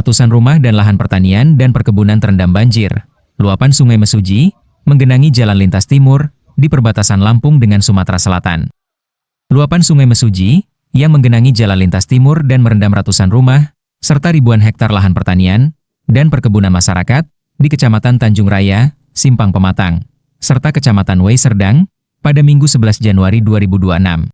Ratusan rumah dan lahan pertanian dan perkebunan terendam banjir. Luapan Sungai Mesuji menggenangi jalan lintas timur di perbatasan Lampung dengan Sumatera Selatan. Luapan Sungai Mesuji yang menggenangi jalan lintas timur dan merendam ratusan rumah, serta ribuan hektar lahan pertanian dan perkebunan masyarakat di Kecamatan Tanjung Raya, Simpang Pematang, serta Kecamatan Wai Serdang pada Minggu 11 Januari 2026.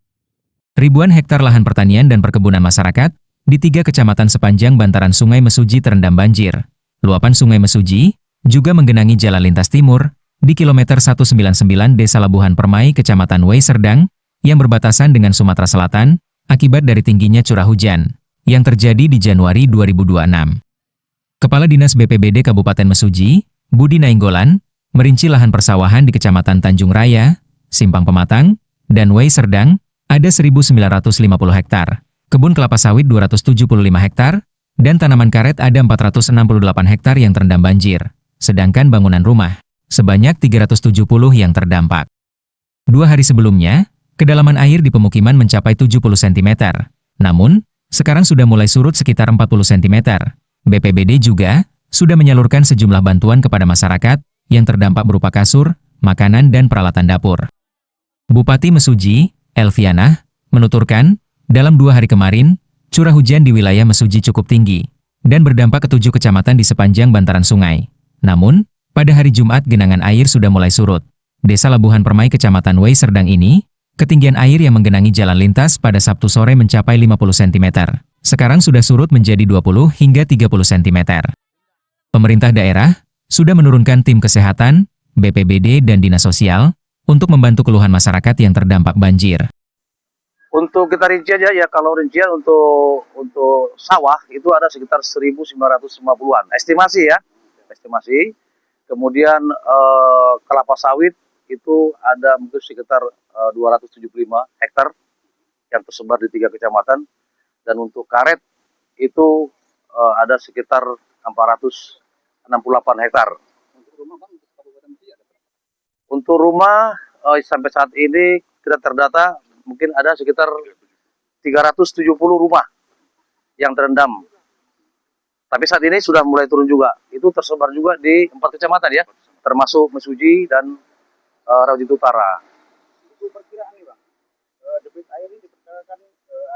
Ribuan hektar lahan pertanian dan perkebunan masyarakat di 3 kecamatan sepanjang bantaran Sungai Mesuji terendam banjir. Luapan Sungai Mesuji juga menggenangi jalan lintas timur di kilometer 199 Desa Labuhan Permai, Kecamatan Wai Serdang, yang berbatasan dengan Sumatera Selatan, akibat dari tingginya curah hujan yang terjadi di Januari 2026. Kepala Dinas BPBD Kabupaten Mesuji, Budi Nainggolan, merinci lahan persawahan di Kecamatan Tanjung Raya, Simpang Pematang, dan Wai Serdang ada 1.950 hektar. Kebun kelapa sawit 275 hektar, dan tanaman karet ada 468 hektar yang terendam banjir, sedangkan bangunan rumah sebanyak 370 yang terdampak. 2 hari sebelumnya, kedalaman air di pemukiman mencapai 70 cm, namun sekarang sudah mulai surut sekitar 40 cm. BPBD juga sudah menyalurkan sejumlah bantuan kepada masyarakat yang terdampak berupa kasur, makanan, dan peralatan dapur. Bupati Mesuji, Elviana, menuturkan, dalam 2 hari kemarin, curah hujan di wilayah Mesuji cukup tinggi dan berdampak ke 7 kecamatan di sepanjang bantaran sungai. Namun, pada hari Jumat genangan air sudah mulai surut. Desa Labuhan Permai Kecamatan Wai Serdang ini, ketinggian air yang menggenangi jalan lintas pada Sabtu sore mencapai 50 cm. Sekarang sudah surut menjadi 20 hingga 30 cm. Pemerintah daerah sudah menurunkan tim kesehatan, BPBD, dan Dinas Sosial untuk membantu keluhan masyarakat yang terdampak banjir. Untuk kita rinci aja ya, kalau rincian untuk sawah itu ada sekitar 1.950-an, estimasi ya, estimasi. Kemudian kelapa sawit itu ada mungkin sekitar 275 hektar yang tersebar di 3 kecamatan, dan untuk karet itu ada sekitar 468 hektar. Untuk rumah sampai saat ini kita terdata mungkin ada sekitar 370 rumah yang terendam. Tapi saat ini sudah mulai turun juga. Itu tersebar juga di 4 kecamatan ya, termasuk Mesuji dan Raujit Utara. Itu perkiraan nih Bang, debit air ini diperkirakan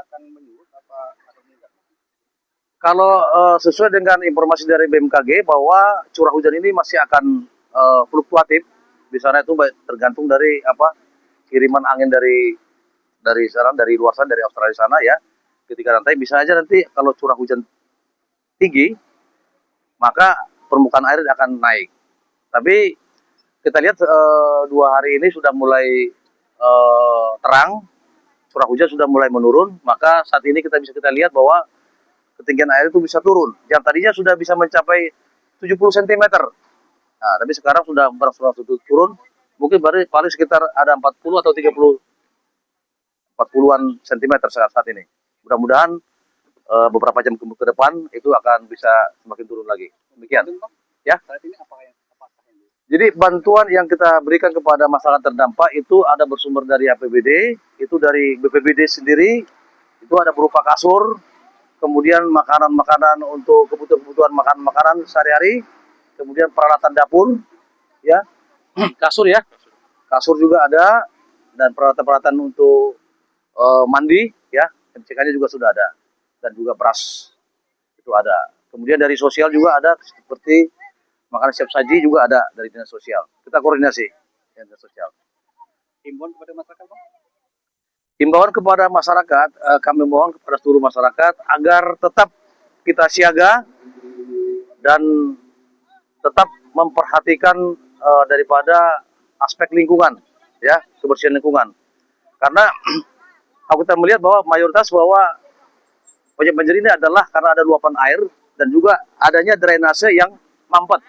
akan menyurut apa atau meningkat? Kalau sesuai dengan informasi dari BMKG bahwa curah hujan ini masih akan fluktuatif. Di sana itu tergantung dari kiriman angin dari luar sana, dari Australia sana ya. Ketika nanti bisa aja nanti kalau curah hujan tinggi, maka permukaan air akan naik. Tapi kita lihat 2 hari ini sudah mulai terang, curah hujan sudah mulai menurun, maka saat ini kita lihat bahwa ketinggian air itu bisa turun. Yang tadinya sudah bisa mencapai 70 cm. Nah, tapi sekarang sudah berangsur-angsur turun, mungkin paling sekitar ada 40 atau 40-an centimeter saat ini. Mudah-mudahan beberapa jam ke depan itu akan bisa semakin turun lagi. Demikian. Ya. Jadi bantuan yang kita berikan kepada masyarakat terdampak itu ada bersumber dari APBD, itu dari BPBD sendiri, itu ada berupa kasur, kemudian makanan-makanan untuk kebutuhan makanan sehari-hari, kemudian peralatan dapur, ya, kasur ya, kasur juga ada, dan peralatan-peralatan untuk mandi, ya, MCK-nya juga sudah ada, dan juga beras itu ada. Kemudian dari sosial juga ada seperti makanan siap saji juga ada dari Dinas Sosial. Kita koordinasi dengan Dinas Sosial. Himbauan kepada masyarakat, Bang? Himbauan kepada masyarakat, kami mohon kepada seluruh masyarakat agar tetap kita siaga dan tetap memperhatikan daripada aspek lingkungan, ya, kebersihan lingkungan. Karena kita melihat bahwa mayoritas bahwa banjir ini adalah karena ada luapan air dan juga adanya drainase yang mampet,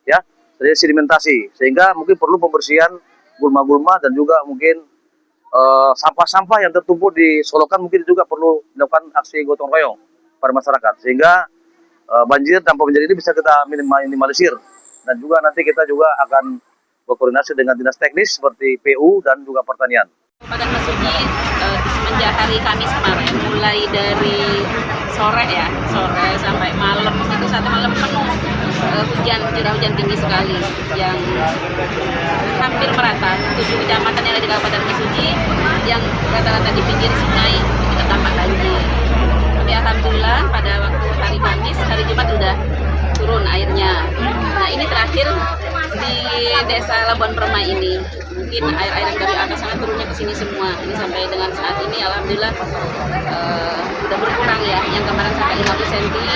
ya, dari sedimentasi, sehingga mungkin perlu pembersihan gulma-gulma dan juga mungkin sampah-sampah yang tertumpuk di solokan mungkin juga perlu dilakukan aksi gotong royong pada masyarakat, sehingga banjir dampak banjir ini bisa kita minimalisir. Dan juga nanti kita juga akan berkoordinasi dengan dinas teknis seperti PU dan juga pertanian. Kabupaten Mesuji semenjak hari Kamis kemarin, mulai dari sore sampai malam itu saat malam penuh curah hujan tinggi sekali yang hampir merata 7 kecamatan yang ada di Kabupaten Mesuji yang rata-rata di pinggir sungai itu terdampak banjir. Tapi alhamdulillah pada waktu hari Kamis, hari Jumat sudah turun airnya. Nah ini terakhir di desa Labuan Permai ini, mungkin air-air yang dari atas sana turunnya ke sini semua. Ini sampai dengan saat ini alhamdulillah sudah berkurang ya. Yang kemarin sampai 50 cm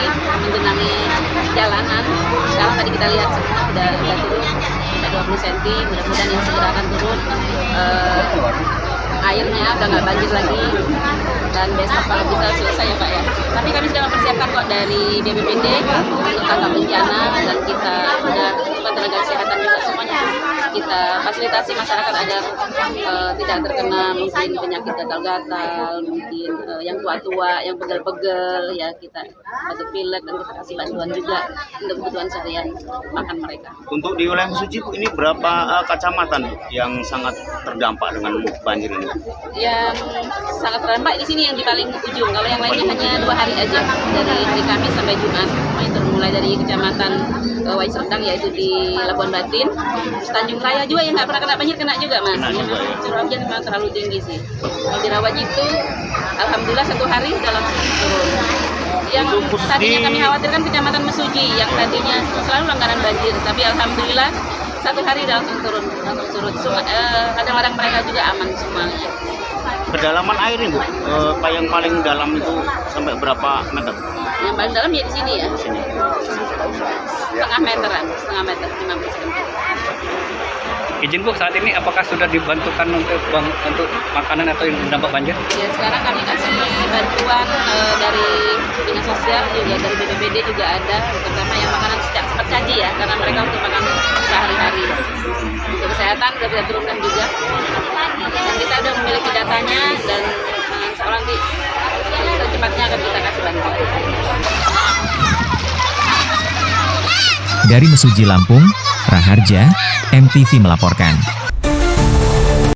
menggenangi jalanan, sekarang tadi kita lihat semua sudah turun sampai 20 cm. Mudah-mudahan yang segera akan turun, airnya udah nggak banjir lagi, dan besok kalau bisa selesai ya Pak ya. Tapi kami sudah mempersiapkan kok dari BPBD untuk tanggap bencana, dan kita sudah tenaga kesehatan juga semuanya kita fasilitasi masyarakat agar tidak terkena mungkin penyakit gatal-gatal, mungkin yang tua-tua, yang pegel-pegel ya, kita batuk pilek, dan kita kasih bantuan juga untuk kebutuhan seharian makan mereka. Untuk di wilayah Mesuji ini berapa kecamatan yang sangat terdampak dengan banjir ini? Yang sangat terdampak di sini yang di paling ujung. Kalau yang lainnya hanya 2 hari aja, dari hari Kamis sampai Jumat. Itu mulai dari kecamatan Wai Serdang yaitu di Labuan Batin, Tanjung Raya juga yang nggak pernah kena banjir kena juga Mas. Curah hujan memang terlalu tinggi sih. Kalau di Rawajitu, alhamdulillah 1 hari sudah langsung turun. Yang tadinya kami khawatirkan kecamatan Mesuji yang tadinya selalu langganan banjir, tapi alhamdulillah 1 hari sudah langsung turun, langsung surut. Kadang-kadang mereka juga aman semuanya. Kedalaman air ini Bu, yang paling dalam itu sampai berapa meter? Yang paling dalam ya di sini ya. Setengah meteran, 50 cm. Izin Bu, saat ini apakah sudah dibantukan untuk makanan atau yang terdampak banjir? Ya sekarang kami kasih bantuan dari dinas sosial juga, dari BPBD juga ada, terutama yang makanan cepat saji ya, karena mereka untuk makan sehari-hari. Untuk kesehatan sudah kita turunkan juga, dan kita sudah memiliki datanya, dan seorang secepatnya akan kita kasih bantuan. Dari Mesuji, Lampung, Raharja, MTV melaporkan.